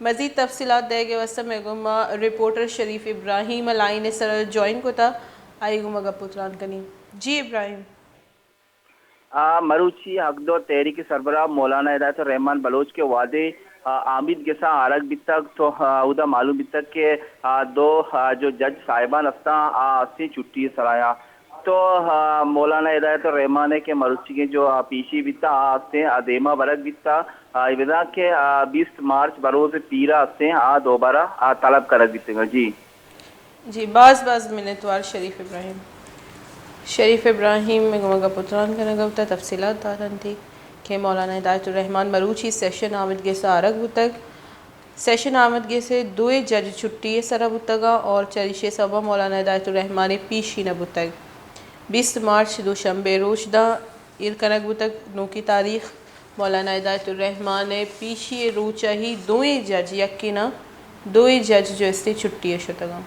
مزید تفصیلات دے گے واسطہ میں گما رپورٹر شریف ابراہیم لائن سر جوائن کو تھا آئی گما گا پتران کنی جی ابراہیم مروچی حقدو تحریک سربراہ مولانا ہدایت الرحمان بلوچ کے وعدے عامد گسا عرق بتک تو ادا معلوم بتک کہ دو جو جج صاحبان افتا سے چھٹی سرایا تو مولانا ہدایت الرحمان کے مروچی کے جو پیشی بتا سے ادیمہ برق بتا ودا کے 20 مارچ بروز پیرا سے دوبارہ طلب کرک بیتے گا جی بعض منتوار شریف ابراہیم میں گمگا پتران کا نگوتا تفصیلات دادن تھی کہ مولانا ہدایت الرحمان مروچی سیشن آمد گے سا عرق بتک سیشن آمد گے سے دوئے جج چھٹی سرا بتگا اور چریشے صبح مولانا ہدایت الرحمان پیشی نہ بتگ 20 مارچ دوشنبے روشدہ ارکنگ بتگ نو کی تاریخ مولانا ہدایت الرحمان پیشی روچہ ہی دوئے جج یکی نہ دوئے جج جو اس سے چھٹی شتگا